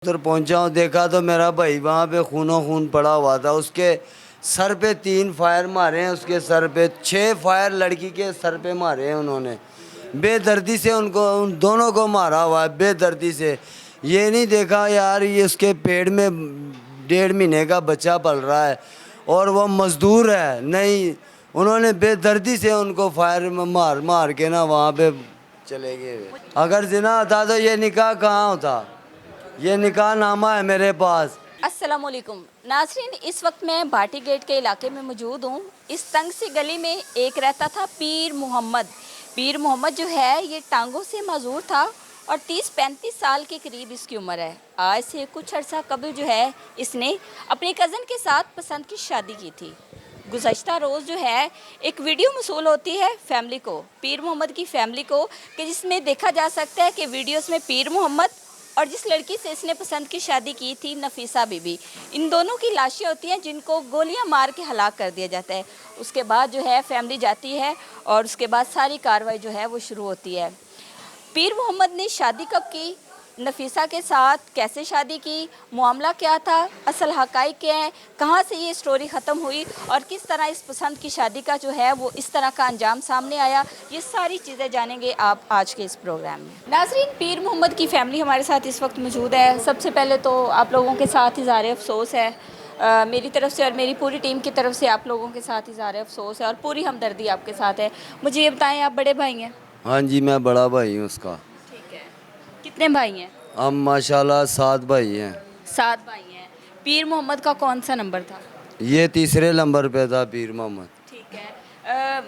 उधर पहुंचा हूँ, देखा तो मेरा भाई वहाँ पे खूनो खून पड़ा हुआ था। उसके सर पे 3 फायर मारे हैं, उसके सर पे 6 फायर लड़की के सर पे मारे हैं उन्होंने। बेदर्दी से उनको, उन दोनों को मारा हुआ है बेदर्दी से। ये नहीं देखा यार, ये उसके पेट में 1.5 महीने का बच्चा पल रहा है और वो मजदूर है। नहीं, उन्होंने बेदर्दी से उनको फायर में मार मार के ना वहाँ पे चले गए। अगर जिना होता तो ये निकाह कहाँ होता। ये निकाह नामा है मेरे पास। अस्सलाम वालेकुम नाज़रीन, इस वक्त मैं भाटी गेट के इलाके में मौजूद हूँ। इस तंग सी गली में एक रहता था पीर मोहम्मद। पीर मोहम्मद जो है ये टांगों से माजूर था और 30-35 साल के करीब इसकी उम्र है। आज से कुछ अर्सा कबल जो है इसने अपने कज़न के साथ पसंद की शादी की थी। गुज़श्ता रोज़ जो है एक वीडियो मौसूल होती है फैमिली को, पीर मोहम्मद की फैमिली को, कि जिसमें देखा जा सकता है कि वीडियोस में पीर मोहम्मद और जिस लड़की से इसने पसंद की शादी की थी नफीसा बीबी, इन दोनों की लाशें होती हैं जिनको गोलियां मार के हलाक कर दिया जाता है। उसके बाद जो है फैमिली जाती है और उसके बाद सारी कार्रवाई जो है वो शुरू होती है। पीर मोहम्मद ने शादी कब की, नफीसा के साथ कैसे शादी की, मामला क्या था, असल हक़ाइक़ क्या है, कहाँ से ये स्टोरी ख़त्म हुई और किस तरह इस पसंद की शादी का जो है वो इस तरह का अंजाम सामने आया, ये सारी चीज़ें जानेंगे आप आज के इस प्रोग्राम में। नाज़रीन, पीर मोहम्मद की फ़ैमिली हमारे साथ इस वक्त मौजूद है। सबसे पहले तो आप लोगों के साथ इज़हार अफसोस है, मेरी तरफ से और मेरी पूरी टीम की तरफ से आप लोगों के साथ इज़हार अफसोस है और पूरी हमदर्दी आपके साथ है। मुझे ये बताएं, आप बड़े भाई हैं? हाँ जी, मैं बड़ा भाई हूँ उसका। ठीक है। कितने भाई हैं? हम माशाल्लाह 7 भाई हैं। 7 भाई हैं। पीर मोहम्मद का कौन सा नंबर था? ये तीसरे नंबर पे था पीर मोहम्मद। ठीक है।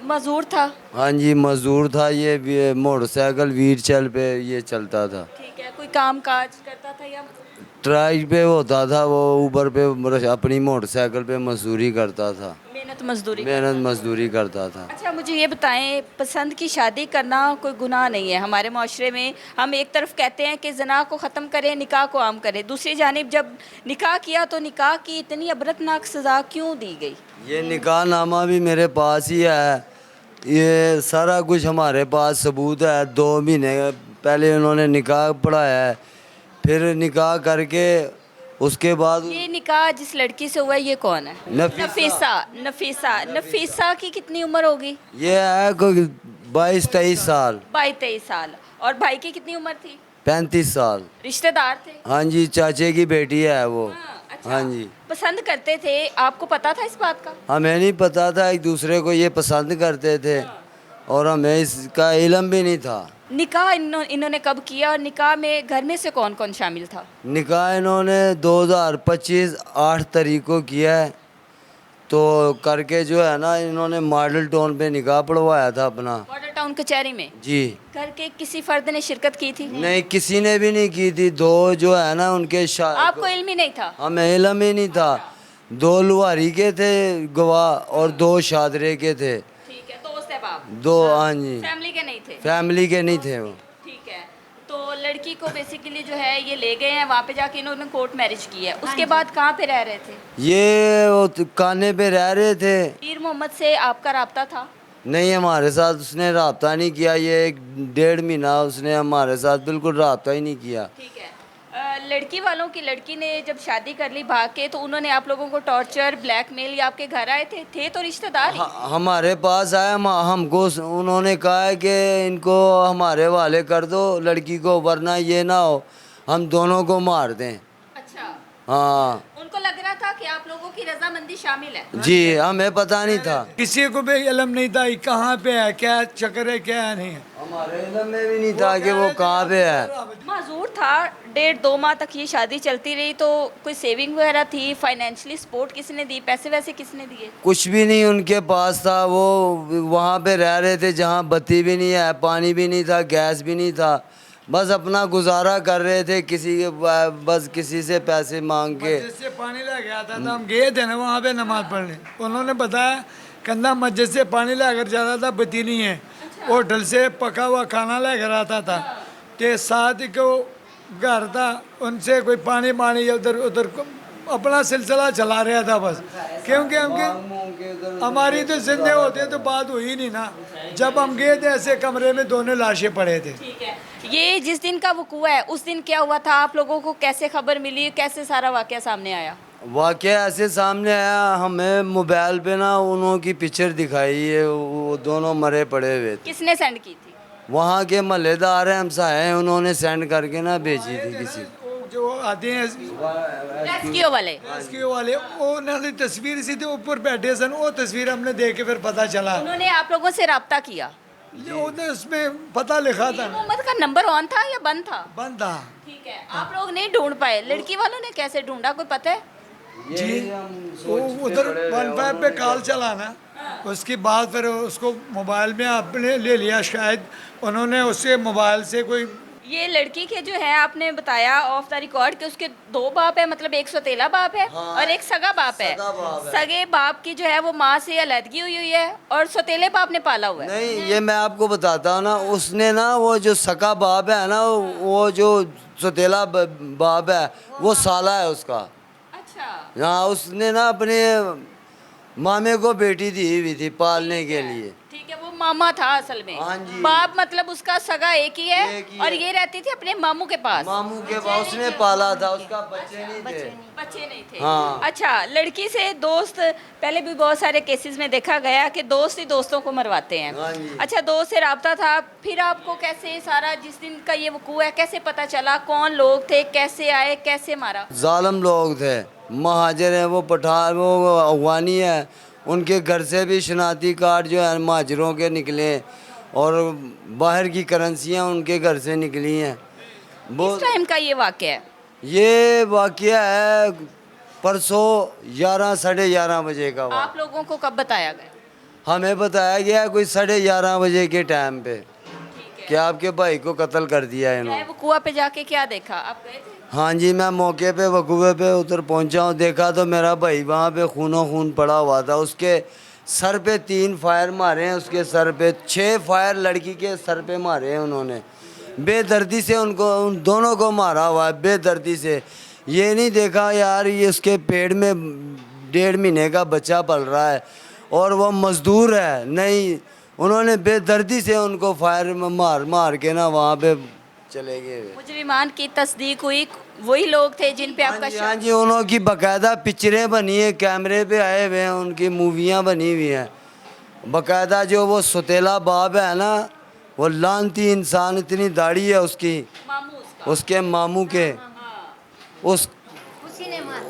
मजदूर था? हाँ जी, मजदूर था। ये मोटरसाइकिल व्हील पे ये चलता था। ठीक है। कोई काम काज करता था या? ट्राई पे होता था वो, ऊबर पे अपनी मोटरसाइकिल पे मजदूरी करता था। मेहनत मजदूरी मेहनत करता मजदूरी करता था। था। अच्छा, मुझे ये बताएं, पसंद की शादी करना कोई गुनाह नहीं है। हमारे माशरे में हम एक तरफ कहते हैं कि जना को ख़त्म करें, निकाह को आम करें, दूसरी जानिब जब निकाह किया तो निकाह की इतनी अबरतनाक सज़ा क्यों दी गई? ये निकाह नामा भी मेरे पास ही है। ये सारा कुछ हमारे पास सबूत है। 2 महीने पहले उन्होंने निकाह पढ़ाया है, फिर निकाह करके उसके बाद ये निकाह जिस लड़की से हुआ है ये कौन है? नफीसा। नफीसा। नफीसा की कितनी उम्र होगी? ये है कोई 22-23 साल। 22-23 साल। और भाई की कितनी उम्र थी? 35 साल। रिश्तेदार थे? हाँ जी, चाचे की बेटी है वो। अच्छा। हाँ जी। पसंद करते थे, आपको पता था इस बात का? हमें नहीं पता था, एक दूसरे को ये पसंद करते थे और हमें इसका इल्म भी नहीं था। निकाह इन्होंने कब किया और निकाह में घर में से कौन कौन शामिल था? निकाह इन्होंने 2025 8 तारीख को किया है। तो करके जो है ना, इन्होंने मॉडल टाउन पे निकाह पढ़वाया था अपना। मॉडल टाउन कचहरी में? जी। घर के किसी फर्द ने शिरकत की थी? नहीं, किसी ने भी नहीं की थी। दो जो है ना उनके आपको इल्म ही नहीं था? हमें इल्म ही नहीं था। 2 लुहारी के थे गवाह और 2 शादरे के थे। ठीक है। दोस्त है बाप? 2, हाँ जी। फैमिली के नहीं थे? फैमिली के नहीं थे वो। ठीक है। तो लड़की को बेसिकली जो है ये ले गए हैं, वहाँ पे जाके इन्होंने कोर्ट मैरिज की है। उसके बाद कहाँ पे रह रहे थे? ये वो काने पे रह रहे थे। पीर मोहम्मद से आपका राब्ता था? नहीं, हमारे साथ उसने रब्ता नहीं किया। ये 1.5 महीना उसने हमारे साथ बिल्कुल रब्ता ही नहीं किया। ठीक है। लड़की वालों की लड़की ने जब शादी कर ली भाग के, तो उन्होंने आप लोगों को टॉर्चर, ब्लैकमेल या आपके घर आए थे तो रिश्तेदार ही? हमारे पास आया, हमको उन्होंने कहा है कि इनको हमारे वाले कर दो लड़की को, वरना ये ना हो हम दोनों को मार दें। अच्छा। हाँ उनको लग रहा था कि आप लोगों की रजामंदी शामिल है? जी, हमें पता नहीं था। किसी को भी इल्म नहीं था ये कहाँ पे है, क्या चक्कर है, क्या नहीं है। हमारे इल्म में भी नहीं था कि वो कहाँ पे है। माजूर था। 1.5-2 माह तक ये शादी चलती रही, तो कोई सेविंग वगैरह थी? फाइनेंशियली सपोर्ट किसने दी? पैसे वैसे किसने दिए? कुछ भी नहीं उनके पास था। वो वहाँ पे रह रहे थे जहाँ बत्ती भी नहीं है, पानी भी नहीं था, गैस भी नहीं था। बस अपना गुजारा कर रहे थे, किसी के बस किसी से पैसे मांग के। मस्जिद से पानी ले गया था, तो हम गए थे ना वहाँ पे नमाज पढ़ने। उन्होंने बताया कंधा मस्जिद से पानी लेकर जा रहा था, बत्ती नहीं है। होटल से पका हुआ खाना लेकर आता था। तो साथ ही को घर था, उनसे कोई पानी उधर उधर अपना सिलसिला चला रहा था बस, क्योंकि हमके हमारी तो जिंदे होते तो बात हुई नहीं ना। जब हम गए थे ऐसे कमरे में दोनों लाशें पड़े थे। ठीक है, ये जिस दिन का वकूआ है उस दिन क्या हुआ था, आप लोगों को कैसे खबर मिली, कैसे सारा वाकया सामने आया? वाकया ऐसे सामने आया, हमें मोबाइल पे ना उन्हों की पिक्चर दिखाई है, वो दोनों मरे पड़े हुए थे। किसने सेंड की थी? वहाँ के महल्लेदार हैं, हमसाए हैं, उन्होंने सेंड करके ना भेजी थी किसी वो जो आते हैं रेस्क्यू वाले? रेस्क्यू वाले, वो उन्होंने तस्वीर सी थी ऊपर बैठे सन, वो तस्वीर हमने देख के फिर पता चला। उन्होंने आप लोगों से रब्ता किया? उन्होंने उसमें पता लिखा था, मोहम्मद का नंबर ऑन था या बंद था? बंद था। ठीक है, आप लोग नहीं ढूंढ पाए, लड़की वालों ने कैसे ढूंढा, कोई पता है? जी, वो उधर 15 पे कॉल चला ना, उसके बाद फिर उसको मोबाइल में आपने ले लिया, शायद उन्होंने उससे मोबाइल से कोई। ये लड़की के जो है आपने बताया ऑफ द रिकॉर्ड कि उसके दो बाप है, मतलब एक सौतेला बाप है और एक सगा बाप है। सगा बाप है। सगे बाप की जो है वो माँ से अलहदगी हुई हुई है और सौतेले बाप ने पाला हुआ है। नहीं, ये मैं आपको बताता हूँ ना, उसने ना वो जो सका बाप है ना, वो जो सौतेला बाप है वो साला है उसका। अच्छा, हाँ, उसने ना अपने मामे को बेटी दी हुई थी पालने के लिए। ठीक है, वो मामा था असल में। हाँ जी। बाप मतलब उसका सगा एक ही है एक ही और है। ये रहती थी अपने मामू के पास। मामू के पास उसने पाला था, उसका बच्चे नहीं थे। बच्चे नहीं थे। हाँ। अच्छा, लड़की से दोस्त, पहले भी बहुत सारे केसेस में देखा गया कि दोस्त ही दोस्तों को मरवाते हैं। हाँ जी। अच्छा, दोस्त से रब्ता था, फिर आपको कैसे सारा, जिस दिन का ये वकूआ है, कैसे पता चला, कौन लोग थे, कैसे आए, कैसे मारा? जालिम लोग थे, महाजर हैं, वो पठान, वो अफगानी है, उनके घर से भी शनाती कार्ड जो है महाजरों के निकले और बाहर की करेंसियाँ उनके घर से निकली हैं। वो किस टाइम का ये वाकया है? ये वाकया है परसों 11 साढ़े 11 बजे का। आप लोगों को कब बताया गया? हमें बताया गया कोई 11:30 बजे के टाइम पे कि आपके भाई को कत्ल कर दिया है इन्होंने। वकूआ पे जाके क्या देखा, आप गए थे? हाँ जी, मैं मौके पे वकूवे पे उधर पहुंचा हूँ, देखा तो मेरा भाई वहाँ पे खूनो खून पड़ा हुआ था। उसके सर पे 3 फायर मारे हैं, उसके सर पे 6 फायर लड़की के सर पे मारे हैं उन्होंने। बेदर्दी से उनको, उन दोनों को मारा हुआ है बेदर्दी से। ये नहीं देखा यार, ये उसके पेट में 1.5 महीने का बच्चा पल रहा है और वो मजदूर है। नहीं, उन्होंने बेदर्दी से उनको फायर मार मार के ना वहाँ पे चले गए। मुजरिमान की तस्दीक हुई, वही लोग थे जिन पे आपका हाँ जी, उन्होंने बाकायदा पिक्चरें बनी है, कैमरे पे आए हुए हैं, उनकी मूवियाँ बनी हुई हैं बाकायदा। जो वो सौतेला बाप है ना, वो लानती इंसान, इतनी दाढ़ी है उसकी, मामू उसका। उसके मामू के, उस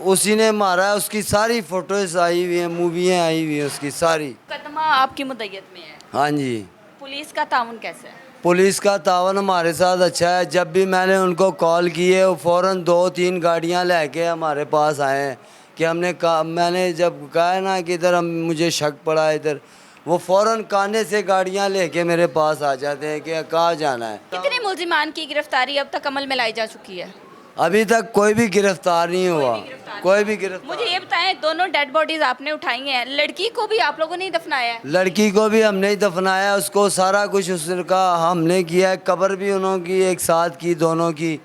उसी ने मारा है। उसकी सारी फोटोज आई हुई हैं, मूवियाँ आई हुई हैं उसकी सारी। मुकदमा आपकी मुद्दत में है। हाँ जी, पुलिस का ताउन कैसा है? पुलिस का तावन हमारे साथ अच्छा है। जब भी मैंने उनको कॉल किए, वो फ़ौरन 2-3 गाड़ियां लेके हमारे पास आए हैं कि हमने कहा, मैंने जब कहा ना कि इधर हम मुझे शक पड़ा इधर, वो फ़ौरन काने से गाड़ियां लेके मेरे पास आ जाते हैं कि कहाँ जाना है। कितने मुलजिमान की गिरफ्तारी अब तक अमल में लाई जा चुकी है? अभी तक कोई भी गिरफ्तार नहीं हुआ, कोई भी गिरफ्तार। मुझे ये बताएं, दोनों डेड बॉडीज आपने उठाई हैं, लड़की को भी आप लोगों ने ही दफनाया है? लड़की को भी हमने ही दफनाया, उसको सारा कुछ उसका हमने किया है। कब्र भी उन्होंने की एक साथ की, दोनों की।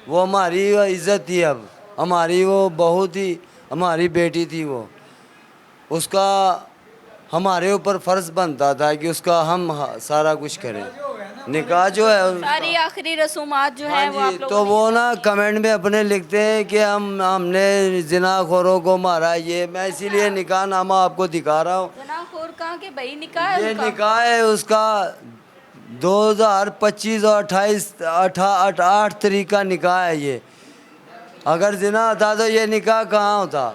वो हमारी इज्जत थी, अब हमारी वो बहुत ही हमारी बेटी थी वो। उसका हमारे ऊपर फ़र्ज़ बनता था कि उसका हम सारा कुछ करें। निकाह जो है सारी आखिरी रसूमात जो है वो हाँ आप जी, लोगों तो ने- वो ना कमेंट में अपने लिखते हैं कि हमने जिनाखोरों को मारा। ये मैं इसीलिए निकाह नामा आपको दिखा रहा हूँ। जनाखोर कहाँ के भाई, निकाह है ये उनका? निकाह है उसका 2025 और 8 तारीख का निकाह है ये। अगर जिना होता तो ये निकाह कहाँ होता।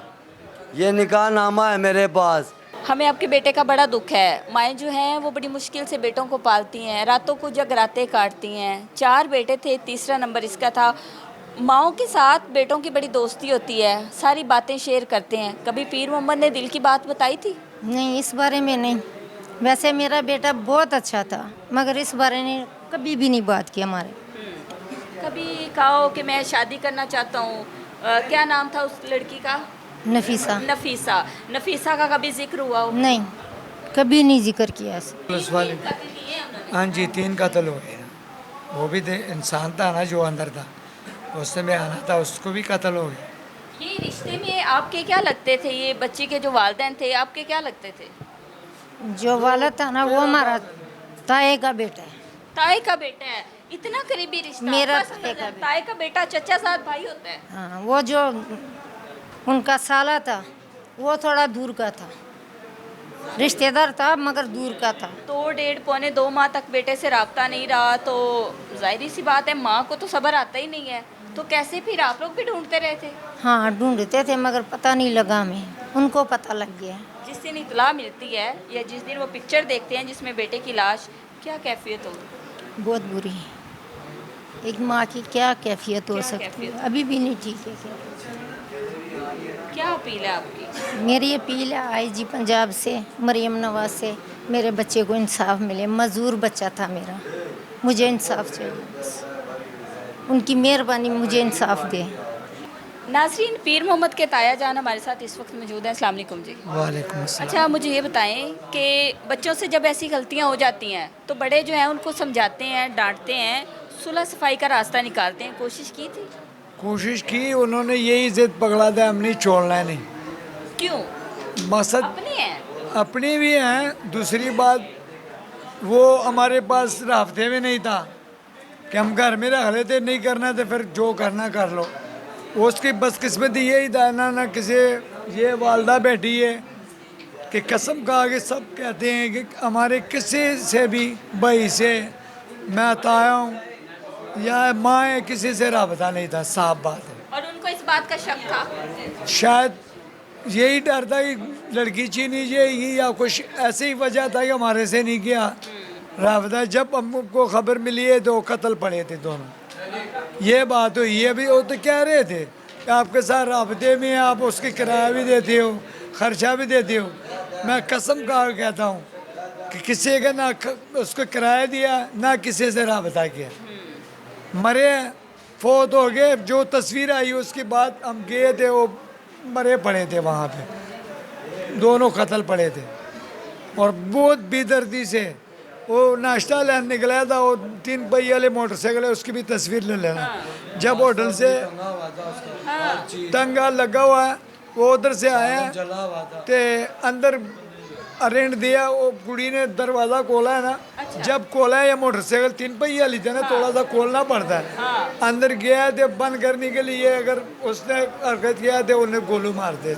ये निकाह नामा है मेरे पास। हमें आपके बेटे का बड़ा दुख है। माएँ जो हैं वो बड़ी मुश्किल से बेटों को पालती हैं, रातों को जगराते काटती हैं। 4 बेटे थे, तीसरा नंबर इसका था। माओं के साथ बेटों की बड़ी दोस्ती होती है, सारी बातें शेयर करते हैं। कभी पीर मोहम्मद ने दिल की बात बताई थी? नहीं, इस बारे में नहीं। वैसे मेरा बेटा बहुत अच्छा था, मगर इस बारे में कभी भी नहीं बात की हमारे। कभी कहा हो कि मैं शादी करना चाहता हूँ? क्या नाम था उस लड़की का? नफीसा। नफीसा। नफीसा का कभी जिक्र हुआ हो? नहीं, कभी नहीं जिक्र किया ऐसे। पुलिस वाले, हाँ जी, 3 कत्ल हो गए ना। वो भी इंसान था ना जो अंदर था, उससे में आना था, उसको भी कत्ल हो गया। ये रिश्ते में आपके क्या लगते थे, ये बच्ची के जो वालिदैन थे आपके क्या लगते थे? जो वाला था ना वो हमारा ताए का बेटा है। ताए का बेटा है, इतना करीबी रिश्ता? मेरा बस ताए का ताए का बेटा चचा साथ भाई होता है। हाँ, वो जो उनका साला था वो थोड़ा दूर का था, रिश्तेदार था मगर दूर का था। तो 1.5 माह तक बेटे से राब्ता नहीं रहा तो जाहिर सी बात है माँ को तो सब्र आता ही नहीं है, तो कैसे फिर आप लोग भी ढूंढते रहे थे? हाँ ढूंढते थे मगर पता नहीं लगा, हमें उनको पता लग गया। जिस दिन इतला मिलती है या जिस दिन वो पिक्चर देखते हैं जिसमें बेटे की लाश, क्या कैफियत होगी? बहुत बुरी है, एक माँ की क्या कैफियत हो क्या सकती कैफियत? है, अभी भी नहीं ठीक है। क्या अपील है आपकी? मेरी अपील है आईजी पंजाब से, मरियम नवाज से, मेरे बच्चे को इंसाफ मिले। मजदूर बच्चा था मेरा, मुझे इंसाफ चाहिए बस। उनकी मेहरबानी मुझे इंसाफ दे। नाज़रीन, पीर मोहम्मद के ताया जान हमारे साथ इस वक्त मौजूद हैं। अस्सलाम वालेकुम जी। वालेकुम अस्सलाम। अच्छा, मुझे ये बताएं कि बच्चों से जब ऐसी गलतियां हो जाती हैं तो बड़े जो हैं उनको समझाते हैं, डांटते हैं, सुलह सफाई का रास्ता निकालते हैं, कोशिश की थी? कोशिश की, उन्होंने यही जिद पकड़ा था, हम नहीं छोड़ना है नहीं। क्यों? मकसद अपने हैं? अपनी भी हैं, दूसरी बात वो हमारे पास रास्ते में नहीं था कि हम घर में रख लेते, नहीं करना तो फिर जो करना कर लो। उसकी बदकिस्मती यही था ना किसी ये वालदा बैठी है कि कसम खा के सब कहते हैं कि हमारे किसी से भी भाई से मैं ताया हूँ या माँ है, किसी से राबता नहीं था, साफ बात है। और उनको इस बात का शक था? शायद यही डर था कि लड़की छीनी जाएगी या कुछ ऐसी ही वजह था कि हमारे से नहीं किया राबता। जब हमको खबर मिली है तो कत्ल पड़े थे दोनों, ये बात हुई है। भी वो तो कह रहे थे कि आपके साथ राबते में आप उसकी किराया भी देते हो, खर्चा भी देते हो। मैं कसम खा के कहता हूँ कि किसी का ना उसको किराया दिया ना किसी से राबता किया। मरे फोत हो गए, जो तस्वीर आई उसके बाद हम गए थे, वो मरे पड़े थे वहाँ पे, दोनों कत्ल पड़े थे। और बहुत बेदर्दी से वो नाश्ता लेने निकला था, वो 3 पहिए वाले मोटरसाइकिल है, उसकी भी तस्वीर ले लेना। जब होटल से तंगा लगा हुआ है, वो उधर से आया ते अंदर अरेंट दिया, वो कुड़ी ने दरवाज़ा खोला है ना। जब खोला है, या मोटरसाइकिल 3 पहिए वाली थी ना, थोड़ा सा खोलना पड़ता है। अंदर गया थे बंद करने के लिए, अगर उसने हरकत किया तो उन्हें गोलू मार दे,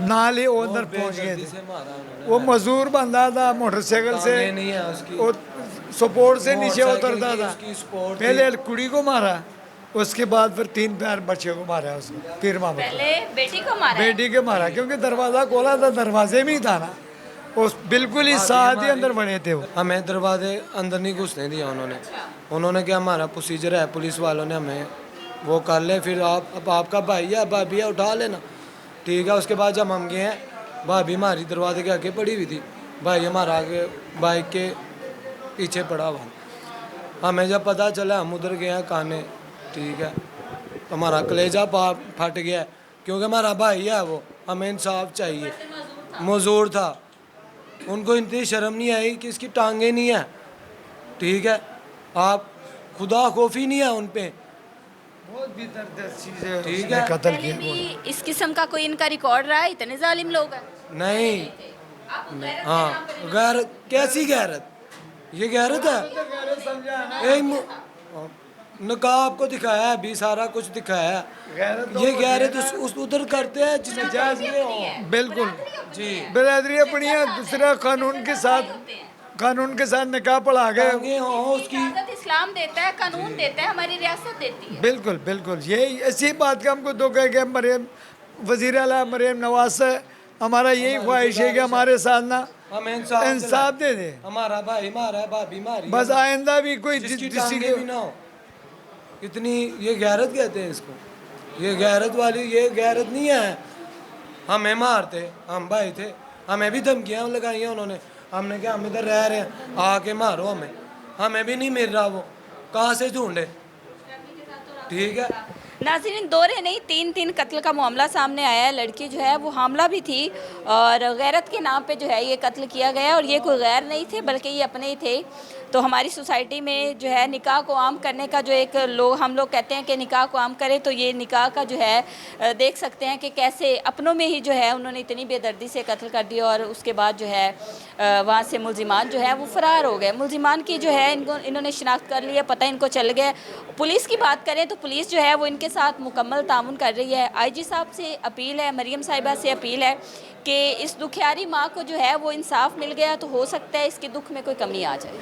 नाल ही वो अंदर पहुंच गए थे। वो मजदूर बंदा था, मोटरसाइकिल से वो सपोर्ट से नीचे उतरता था। पहले कुड़ी को मारा, उसके बाद फिर 3 पैर बच्चे को मारा उसको, पीर मामा पहले बेटी को मारा है? बेटी के मारा, क्योंकि दरवाज़ा खोला था, दरवाजे में ही था ना, उस बिल्कुल ही साथ ही अंदर बने थे वो। हमें दरवाजे अंदर नहीं घुसने दिया उन्होंने क्या हमारा प्रोसीजर है, पुलिस वालों ने हमें वो कर ले, फिर आप अब आपका भाई है भाभी है उठा लेना, ठीक है। उसके बाद जब हम गए हैं, भाभी हमारी दरवाजे के आगे पड़ी हुई थी, भाई हमारा आगे बाइक के पीछे पड़ा हुआ। हमें जब पता चला हम उधर गए हैं खाने, ठीक है, हमारा कलेजा फट गया, क्योंकि हमारा भाई है वो, हमें इंसाफ चाहिए। मजदूर था, उनको इतनी शर्म नहीं आई कि इसकी टांगे नहीं है, ठीक है, आप खुदा खौफी नहीं है उन पे, बहुत बेदर्द चीज़ ठीक है। कत्ल पहले किया भी इस किस्म का कोई इनका रिकॉर्ड रहा है? इतने जालिम लोग हैं? नहीं, हाँ, गैरत कैसी गैरत, ये गैरत है। नकाब आपको दिखाया है, अभी सारा कुछ दिखाया है, ये गैरत उस उधर करते हैं जिसमें जायज ये हो। बिल्कुल जी, बिरादरी अपनी है, दूसरा कानून के साथ निकाह पढ़ा गए। टांगे हो उसकी, इजाज़त इस्लाम देता है, कानून देता है, हमारी रियासत देती है। बिल्कुल बिल्कुल, यही इसी बात का हमको दुख है कि मरियम वज़ीर आला मरियम नवाज से हमारा यही ख्वाहिश है कि हमारे साथ ना हमें इंसाफ दे दे। हमारा भाई मारा है, भाभी मारी, बस आइंदा भी कोई जिसकी किसी टांगे भी ना हो। इतनी ये गैरत कहते हैं इसको, ये गैरत वाली, ये गैरत नहीं है। हमें मारते, हम भाई थे, हमें भी धमकियाँ लगाई उन्होंने, हमने क्या हम इधर रह रहे हैं, आके मारो हमें भी नहीं मिल रहा, वो कहाँ से ढूंढे, ठीक है। नाज़रीन, 2 नहीं 3 कत्ल का मामला सामने आया है। लड़की जो है वो हामला भी थी और गैरत के नाम पे जो है ये कत्ल किया गया, और ये कोई गैर नहीं थे बल्कि ये अपने ही थे। तो हमारी सोसाइटी में जो है निकाह को आम करने का जो एक हम लोग कहते हैं कि निकाह को आम करें, तो ये निकाह का जो है देख सकते हैं कि कैसे अपनों में ही जो है उन्होंने इतनी बेदर्दी से कत्ल कर दिया और उसके बाद जो है वहाँ से मुल्जिमान जो है वो फ़रार हो गए। मुल्जिमान की जो है इन्होंने शिनाख्त कर लिया, पता इनको चल गया। पुलिस की बात करें तो पुलिस जो है वो इनके साथ मुकम्मल तामुन कर रही है। आईजी साहब से अपील है, मरियम साहिबा से अपील है कि इस दुखियारी माँ को जो है वो इंसाफ मिल गया तो हो सकता है इसके दुख में कोई कमी आ जाए।